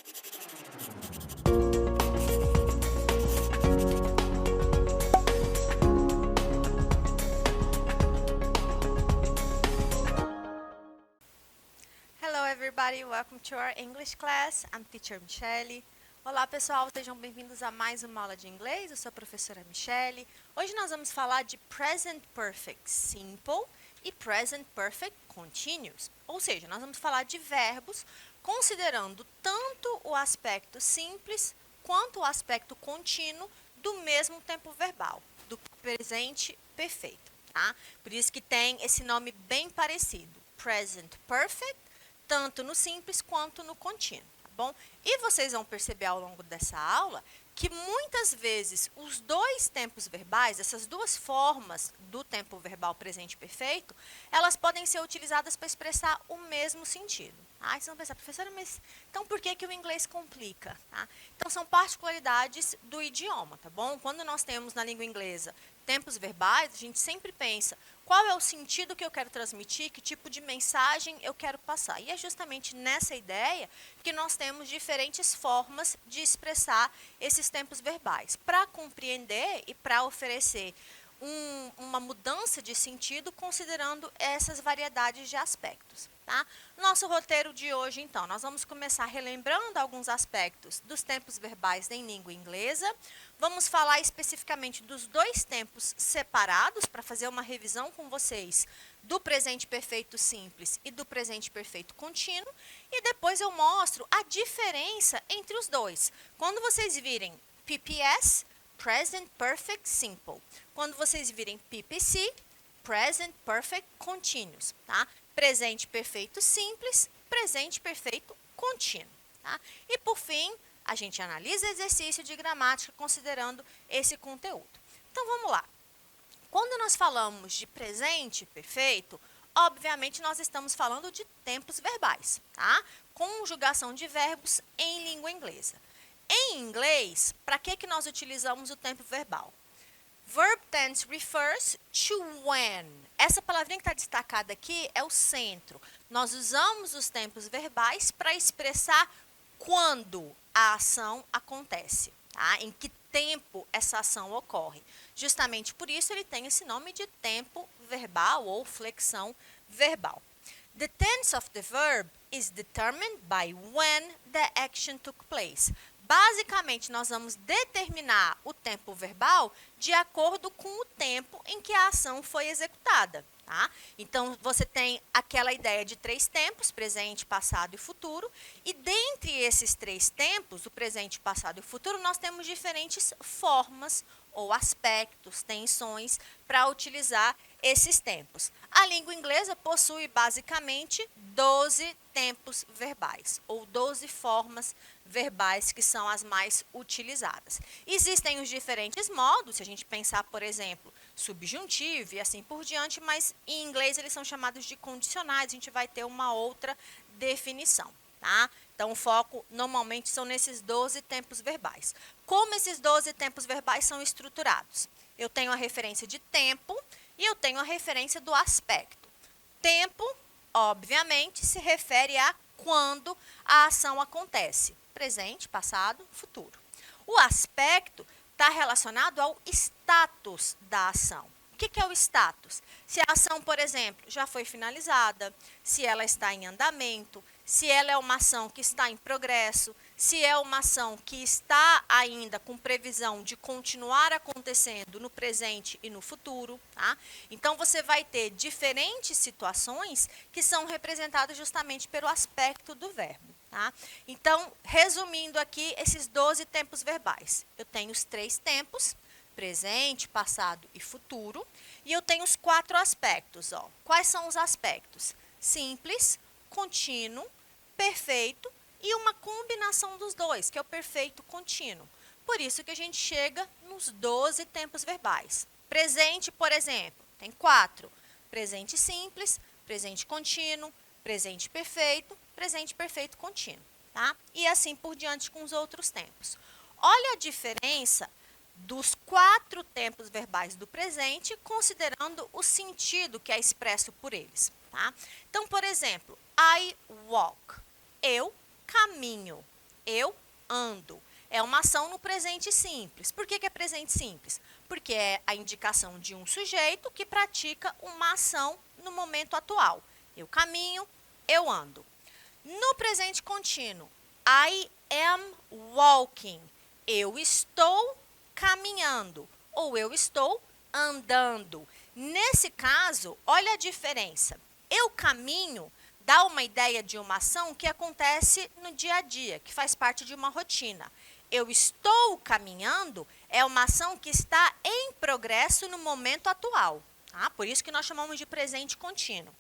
Hello everybody, welcome to our English class. I'm teacher Michelle. Olá pessoal, sejam bem-vindos a mais uma aula de inglês. Eu sou a professora Michelle. Hoje nós vamos falar de Present Perfect Simple e Present Perfect Continuous. Ou seja, nós vamos falar de verbos considerando tanto o aspecto simples quanto o aspecto contínuo do mesmo tempo verbal, do presente perfeito, tá? Por isso que tem esse nome bem parecido, Present Perfect, tanto no simples quanto no contínuo, tá bom? E vocês vão perceber ao longo dessa aula que muitas vezes os dois tempos verbais, essas duas formas do tempo verbal presente perfeito, elas podem ser utilizadas para expressar o mesmo sentido. Ah, vocês vão pensar, professora, mas então por que que o inglês complica? Tá? Então são particularidades do idioma, tá bom? Quando nós temos na língua inglesa tempos verbais, a gente sempre pensa qual é o sentido que eu quero transmitir, que tipo de mensagem eu quero passar. E é justamente nessa ideia que nós temos diferentes formas de expressar esses tempos verbais, para compreender e para oferecer uma mudança de sentido considerando essas variedades de aspectos. Tá? Nosso roteiro de hoje, então, nós vamos começar relembrando alguns aspectos dos tempos verbais em língua inglesa. Vamos falar especificamente dos dois tempos separados para fazer uma revisão com vocês do presente perfeito simples e do presente perfeito contínuo. E depois eu mostro a diferença entre os dois. Quando vocês virem PPS, Present Perfect Simple. Quando vocês virem PPC, Present Perfect Continuous, tá? Presente perfeito simples, presente perfeito contínuo, tá? E por fim, a gente analisa exercício de gramática considerando esse conteúdo. Então vamos lá. Quando nós falamos de presente perfeito, obviamente nós estamos falando de tempos verbais, tá? Conjugação de verbos em língua inglesa. Em inglês, para que nós utilizamos o tempo verbal? Verb tense refers to when. Essa palavrinha que está destacada aqui é o centro. Nós usamos os tempos verbais para expressar quando a ação acontece, tá? Em que tempo essa ação ocorre. Justamente por isso ele tem esse nome de tempo verbal ou flexão verbal. The tense of the verb is determined by when the action took place. Basicamente, nós vamos determinar o tempo verbal de acordo com o tempo em que a ação foi executada. Tá? Então, você tem aquela ideia de três tempos, presente, passado e futuro. E dentre esses três tempos, o presente, passado e futuro, nós temos diferentes formas ou aspectos, tensões, para utilizar esses tempos. A língua inglesa possui basicamente 12 tempos verbais, ou 12 formas verbais que são as mais utilizadas. Existem os diferentes modos, se a gente pensar, por exemplo, subjuntivo e assim por diante, mas em inglês eles são chamados de condicionais, a gente vai ter uma outra definição, tá? Então, o foco normalmente são nesses 12 tempos verbais. Como esses 12 tempos verbais são estruturados? Eu tenho a referência de tempo e eu tenho a referência do aspecto. Tempo, obviamente, se refere a quando a ação acontece. Presente, passado, futuro. O aspecto está relacionado ao status da ação. O que é o status? Se a ação, por exemplo, já foi finalizada, se ela está em andamento, se ela é uma ação que está em progresso, se é uma ação que está ainda com previsão de continuar acontecendo no presente e no futuro, tá? Então, você vai ter diferentes situações que são representadas justamente pelo aspecto do verbo, tá? Então, resumindo aqui esses 12 tempos verbais. Eu tenho os três tempos, presente, passado e futuro, e eu tenho os 4 aspectos, ó. Quais são os aspectos? Simples, contínuo, perfeito e uma combinação dos dois, que é o perfeito contínuo. Por isso que a gente chega nos 12 tempos verbais. Presente, por exemplo, tem 4. Presente simples, presente contínuo, presente perfeito contínuo, tá? E assim por diante com os outros tempos. Olha a diferença dos 4 tempos verbais do presente, considerando o sentido que é expresso por eles, tá? Então, por exemplo, I walk. Eu caminho. Eu ando. É uma ação no presente simples. Por que é presente simples? Porque é a indicação de um sujeito que pratica uma ação no momento atual. Eu caminho, eu ando. No presente contínuo, I am walking. Eu estou caminhando ou eu estou andando. Nesse caso, olha a diferença. Eu caminho dá uma ideia de uma ação que acontece no dia a dia, que faz parte de uma rotina. Eu estou caminhando é uma ação que está em progresso no momento atual. Tá? Por isso que nós chamamos de presente contínuo.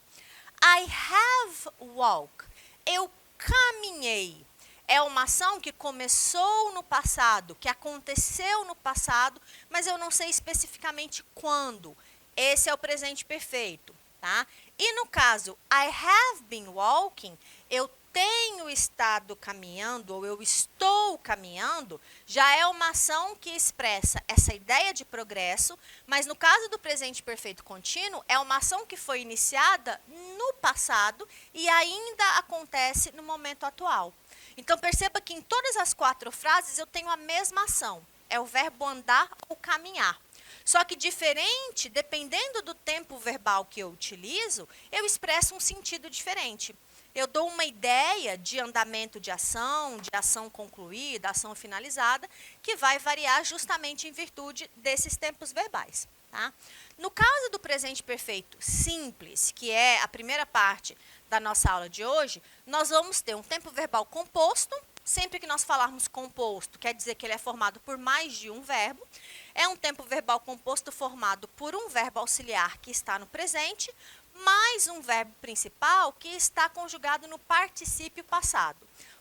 I have walked. Eu caminhei. É uma ação que começou no passado, que aconteceu no passado, mas eu não sei especificamente quando. Esse é o presente perfeito, tá? E no caso, I have been walking, eu tenho estado caminhando ou eu estou caminhando, já é uma ação que expressa essa ideia de progresso, mas no caso do presente perfeito contínuo, é uma ação que foi iniciada no passado e ainda acontece no momento atual. Então, perceba que em todas as 4 frases eu tenho a mesma ação. É o verbo andar ou caminhar. Só que diferente, dependendo do tempo verbal que eu utilizo, eu expresso um sentido diferente. Eu dou uma ideia de andamento de ação concluída, ação finalizada, que vai variar justamente em virtude desses tempos verbais. Tá? No caso do presente perfeito simples, que é a primeira parte da nossa aula de hoje, nós vamos ter um tempo verbal composto. Sempre que nós falarmos composto, quer dizer que ele é formado por mais de um verbo. É um tempo verbal composto formado por um verbo auxiliar que está no presente, mais um verbo principal que está conjugado no particípio passado.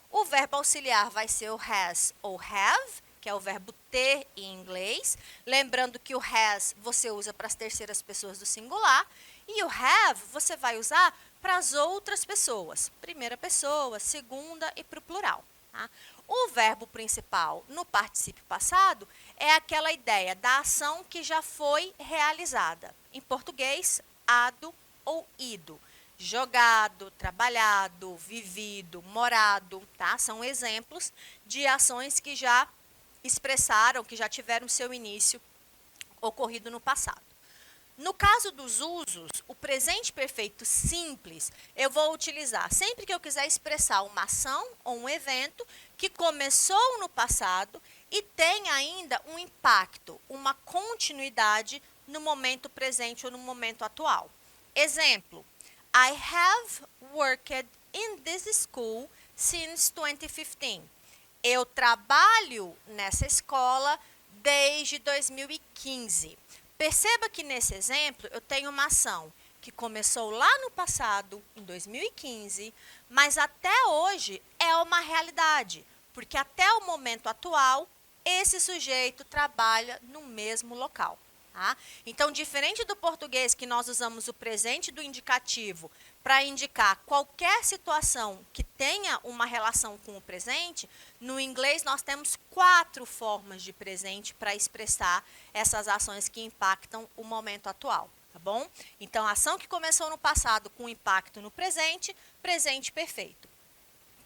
O verbo auxiliar vai ser o has ou have, que é o verbo ter em inglês. Lembrando que o has você usa para as terceiras pessoas do singular e o have você vai usar para as outras pessoas, primeira pessoa, segunda e para o plural. Tá? O verbo principal no particípio passado é aquela ideia da ação que já foi realizada. Em português, ado ou ido. Jogado, trabalhado, vivido, morado, tá? São exemplos de ações que já expressaram, que já tiveram seu início ocorrido no passado. No caso dos usos, o presente perfeito simples, eu vou utilizar sempre que eu quiser expressar uma ação ou um evento que começou no passado e tem ainda um impacto, uma continuidade no momento presente ou no momento atual. Exemplo, I have worked in this school since 2015. Eu trabalho nessa escola desde 2015. Perceba que nesse exemplo eu tenho uma ação que começou lá no passado, em 2015, mas até hoje é uma realidade, porque até o momento atual esse sujeito trabalha no mesmo local. Tá? Então, diferente do português que nós usamos o presente do indicativo para indicar qualquer situação que tenha uma relação com o presente, no inglês nós temos 4 formas de presente para expressar essas ações que impactam o momento atual, tá bom? Então, ação que começou no passado com impacto no presente, presente perfeito.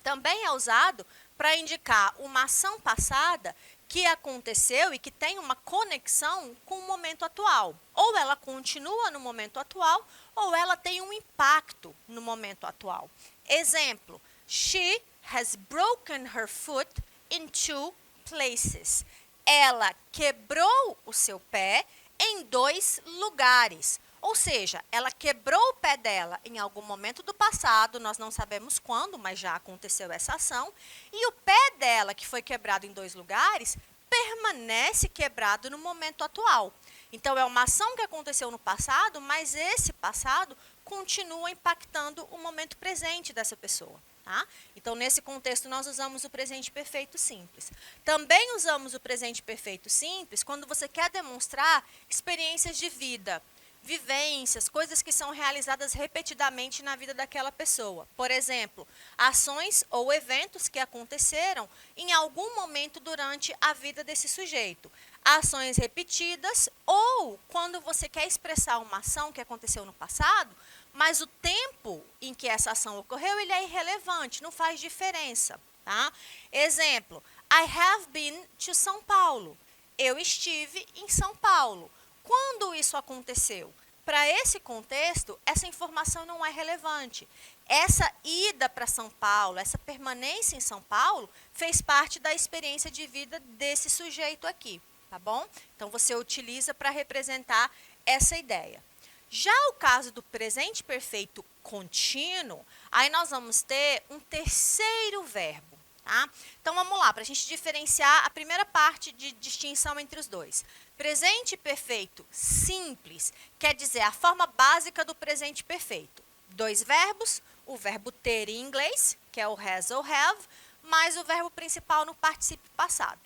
Também é usado para indicar uma ação passada que aconteceu e que tem uma conexão com o momento atual. Ou ela continua no momento atual, ou ela tem um impacto no momento atual. Exemplo, she has broken her foot in 2 places. Ela quebrou o seu pé em 2 lugares. Ou seja, ela quebrou o pé dela em algum momento do passado, nós não sabemos quando, mas já aconteceu essa ação, e o pé dela, que foi quebrado em 2 lugares, permanece quebrado no momento atual. Então, é uma ação que aconteceu no passado, mas esse passado continua impactando o momento presente dessa pessoa. Tá? Então, nesse contexto, nós usamos o presente perfeito simples. Também usamos o presente perfeito simples quando você quer demonstrar experiências de vida, vivências, coisas que são realizadas repetidamente na vida daquela pessoa. Por exemplo, ações ou eventos que aconteceram em algum momento durante a vida desse sujeito. Ações repetidas ou quando você quer expressar uma ação que aconteceu no passado, mas o tempo em que essa ação ocorreu, ele é irrelevante, não faz diferença. tá? Exemplo, I have been to São Paulo. Eu estive em São Paulo. Quando isso aconteceu? Para esse contexto, essa informação não é relevante. Essa ida para São Paulo, essa permanência em São Paulo, fez parte da experiência de vida desse sujeito aqui, tá bom? Então, você utiliza para representar essa ideia. Já o caso do presente perfeito contínuo, aí nós vamos ter um terceiro verbo. Tá? Então, vamos lá, para a gente diferenciar a primeira parte de distinção entre os dois. Presente perfeito simples quer dizer a forma básica do presente perfeito. Dois verbos, o verbo ter em inglês, que é o has ou have, mais o verbo principal no particípio passado.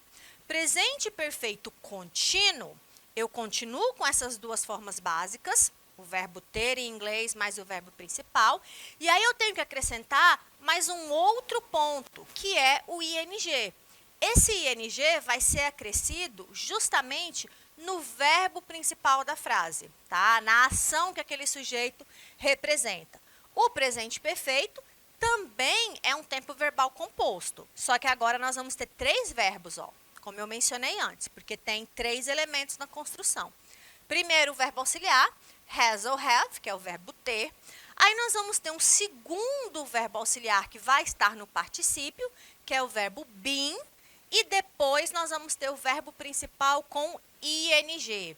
Presente perfeito contínuo, eu continuo com essas duas formas básicas, o verbo ter em inglês mais o verbo principal, e aí eu tenho que acrescentar mais um outro ponto, que é o ing. Esse ing vai ser acrescido justamente no verbo principal da frase, tá? Na ação que aquele sujeito representa. O presente perfeito também é um tempo verbal composto, só que agora nós vamos ter três verbos, ó, como eu mencionei antes, porque tem três elementos na construção. Primeiro, o verbo auxiliar, has ou have, que é o verbo ter. Aí nós vamos ter um segundo verbo auxiliar que vai estar no particípio, que é o verbo been. E depois nós vamos ter o verbo principal com ing.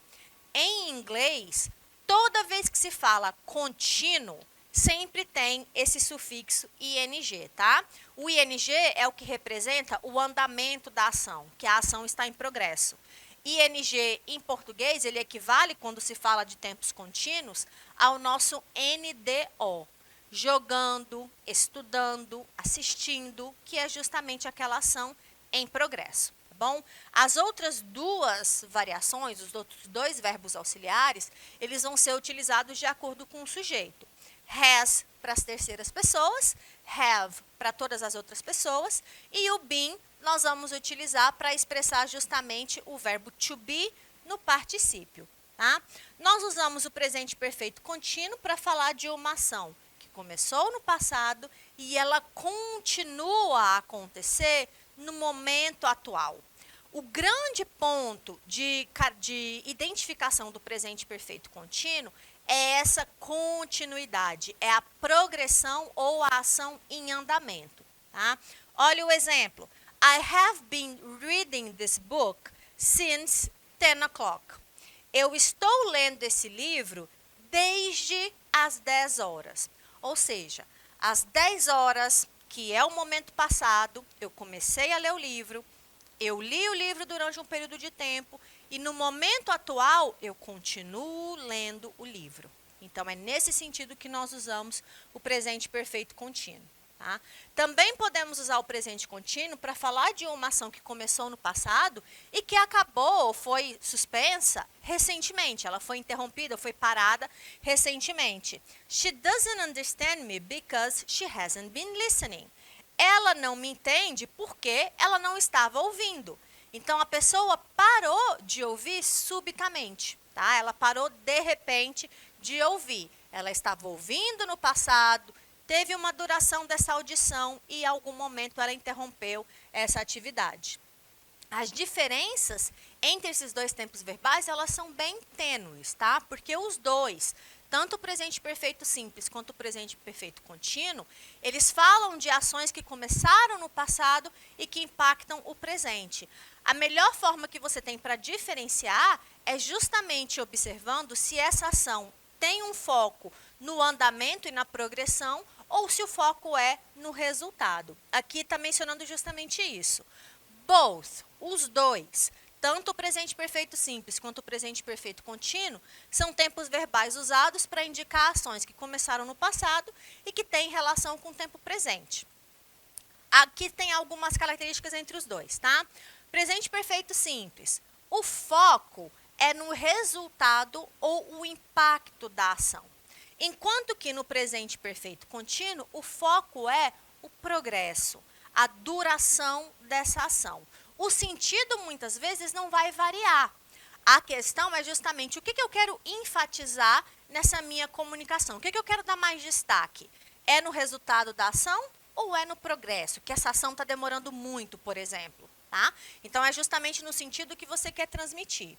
Em inglês, toda vez que se fala contínuo, sempre tem esse sufixo ing, tá? O ing é o que representa o andamento da ação, que a ação está em progresso. ing em português, ele equivale, quando se fala de tempos contínuos, ao nosso NDO. Jogando, estudando, assistindo, que é justamente aquela ação em progresso, tá bom? As outras duas variações, os outros dois verbos auxiliares, eles vão ser utilizados de acordo com o sujeito. Has para as terceiras pessoas, have para todas as outras pessoas, e o been nós vamos utilizar para expressar justamente o verbo to be no particípio, tá? Nós usamos o presente perfeito contínuo para falar de uma ação que começou no passado e ela continua a acontecer no momento atual. O grande ponto de identificação do presente perfeito contínuo é essa continuidade, é a progressão ou a ação em andamento. Tá? Olha o exemplo. I have been reading this book since 10 o'clock. Eu estou lendo esse livro desde as 10 horas. Ou seja, às 10 horas, que é o momento passado, eu comecei a ler o livro, eu li o livro durante um período de tempo e no momento atual eu continuo lendo o livro. Então, é nesse sentido que nós usamos o presente perfeito contínuo. Tá? Também podemos usar o presente contínuo para falar de uma ação que começou no passado e que acabou ou foi suspensa recentemente. Ela foi interrompida, foi parada recentemente. She doesn't understand me because she hasn't been listening. Ela não me entende porque ela não estava ouvindo. Então, a pessoa parou de ouvir subitamente. Tá? Ela parou de repente de ouvir. Ela estava ouvindo no passado, teve uma duração dessa audição e em algum momento ela interrompeu essa atividade. As diferenças entre esses dois tempos verbais, elas são bem tênues, tá? Porque os dois, tanto o presente perfeito simples quanto o presente perfeito contínuo, eles falam de ações que começaram no passado e que impactam o presente. A melhor forma que você tem para diferenciar é justamente observando se essa ação tem um foco no andamento e na progressão ou se o foco é no resultado. Aqui está mencionando justamente isso. Both, os dois, tanto o presente perfeito simples quanto o presente perfeito contínuo, são tempos verbais usados para indicar ações que começaram no passado e que têm relação com o tempo presente. Aqui tem algumas características entre os dois, tá? Presente perfeito simples. O foco é no resultado ou o impacto da ação. Enquanto que no presente perfeito contínuo, o foco é o progresso, a duração dessa ação. O sentido, muitas vezes, não vai variar. A questão é justamente o que eu quero enfatizar nessa minha comunicação. O que eu quero dar mais destaque? É no resultado da ação ou é no progresso, que essa ação está demorando muito, por exemplo, tá? Então, é justamente no sentido que você quer transmitir.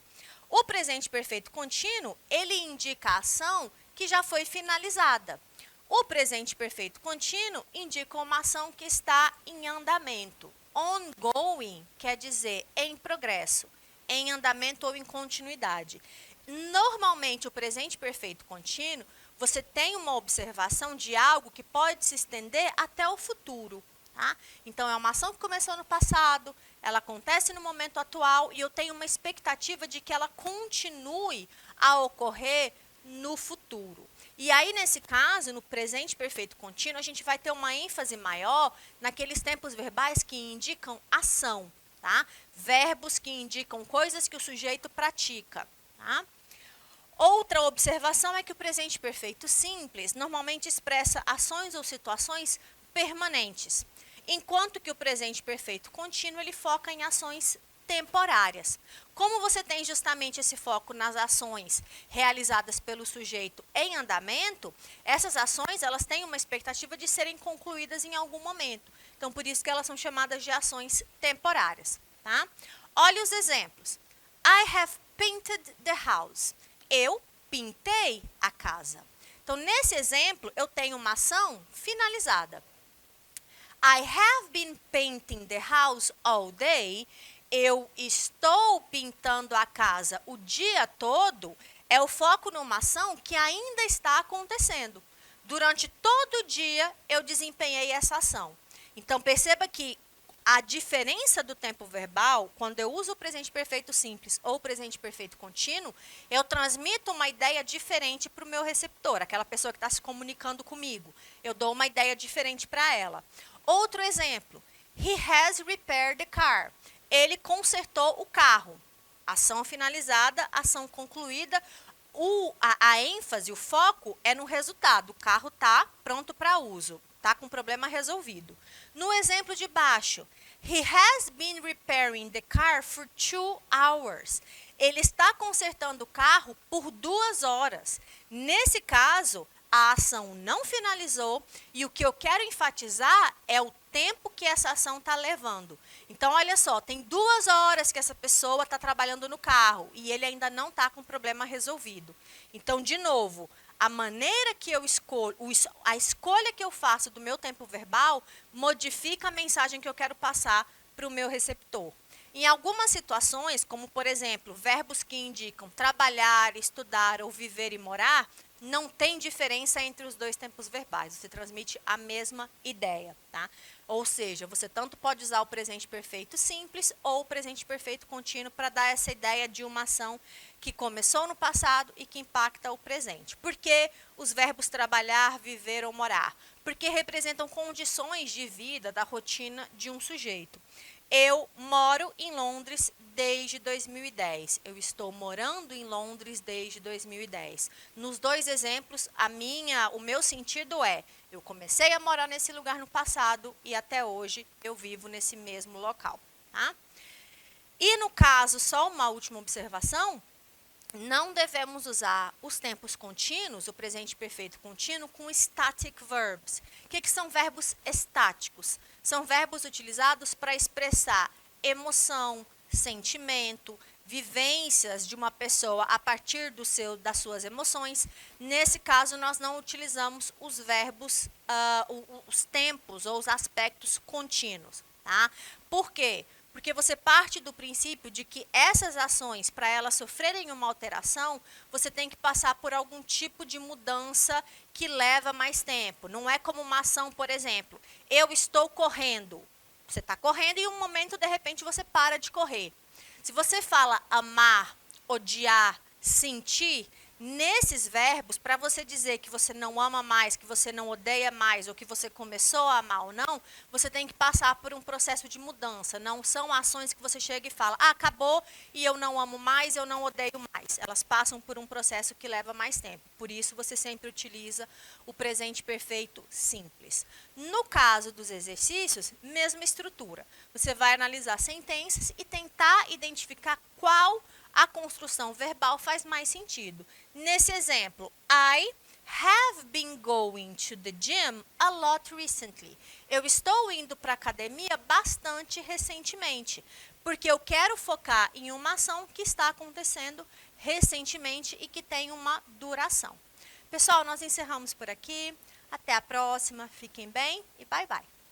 O presente perfeito contínuo, ele indica a ação que já foi finalizada. O presente perfeito contínuo indica uma ação que está em andamento. Ongoing quer dizer em progresso, em andamento ou em continuidade. Normalmente, o presente perfeito contínuo, você tem uma observação de algo que pode se estender até o futuro. Tá? Então, é uma ação que começou no passado, ela acontece no momento atual e eu tenho uma expectativa de que ela continue a ocorrer no futuro. E aí, nesse caso, no presente perfeito contínuo, a gente vai ter uma ênfase maior naqueles tempos verbais que indicam ação, tá? Verbos que indicam coisas que o sujeito pratica, tá? Outra observação é que o presente perfeito simples normalmente expressa ações ou situações permanentes, enquanto que o presente perfeito contínuo ele foca em ações temporárias. Como você tem justamente esse foco nas ações realizadas pelo sujeito em andamento, essas ações elas têm uma expectativa de serem concluídas em algum momento. Então, por isso que elas são chamadas de ações temporárias. Tá? Olha os exemplos. I have painted the house. Eu pintei a casa. Então, nesse exemplo, eu tenho uma ação finalizada. I have been painting the house all day. Eu estou pintando a casa o dia todo. É o foco numa ação que ainda está acontecendo. Durante todo o dia, eu desempenhei essa ação. Então, perceba que a diferença do tempo verbal, quando eu uso o presente perfeito simples ou o presente perfeito contínuo, eu transmito uma ideia diferente para o meu receptor, aquela pessoa que está se comunicando comigo. Eu dou uma ideia diferente para ela. Outro exemplo, he has repaired the car. Ele consertou o carro. Ação finalizada, ação concluída. A ênfase, o foco é no resultado. O carro está pronto para uso. Está com o problema resolvido. No exemplo de baixo, he has been repairing the car for 2 hours. Ele está consertando o carro por 2 horas. Nesse caso, a ação não finalizou e o que eu quero enfatizar é o tempo que essa ação está levando. Então, olha só, tem 2 horas que essa pessoa está trabalhando no carro e ele ainda não está com o problema resolvido. Então, de novo, a maneira que eu escolho, a escolha que eu faço do meu tempo verbal modifica a mensagem que eu quero passar para o meu receptor. Em algumas situações, como por exemplo, verbos que indicam trabalhar, estudar ou viver e morar, não tem diferença entre os dois tempos verbais, você transmite a mesma ideia, tá? Ou seja, você tanto pode usar o presente perfeito simples ou o presente perfeito contínuo para dar essa ideia de uma ação que começou no passado e que impacta o presente. Por que os verbos trabalhar, viver ou morar? Porque representam condições de vida da rotina de um sujeito. Eu moro em Londres desde 2010. Eu estou morando em Londres desde 2010. Nos dois exemplos, o meu sentido é, eu comecei a morar nesse lugar no passado e até hoje eu vivo nesse mesmo local. Tá? E no caso, só uma última observação, não devemos usar os tempos contínuos, o presente perfeito contínuo, com static verbs. O que são verbos estáticos? São verbos utilizados para expressar emoção, sentimento, vivências de uma pessoa a partir das suas emoções. Nesse caso, nós não utilizamos os verbos, os tempos ou os aspectos contínuos. Tá? Por quê? Porque você parte do princípio de que essas ações, para elas sofrerem uma alteração, você tem que passar por algum tipo de mudança que leva mais tempo. Não é como uma ação, por exemplo, eu estou correndo. Você está correndo e em um momento, de repente, você para de correr. Se você fala amar, odiar, sentir, nesses verbos, para você dizer que você não ama mais, que você não odeia mais, ou que você começou a amar ou não, você tem que passar por um processo de mudança. Não são ações que você chega e fala, acabou e eu não amo mais, eu não odeio mais. Elas passam por um processo que leva mais tempo. Por isso, você sempre utiliza o presente perfeito simples. No caso dos exercícios, mesma estrutura. Você vai analisar sentenças e tentar identificar qual a construção verbal faz mais sentido. Nesse exemplo, I Have been going to the gym a lot recently. Eu estou indo para a academia bastante recentemente, porque eu quero focar em uma ação que está acontecendo recentemente e que tem uma duração. Pessoal, nós encerramos por aqui. Até a próxima. Fiquem bem e bye bye.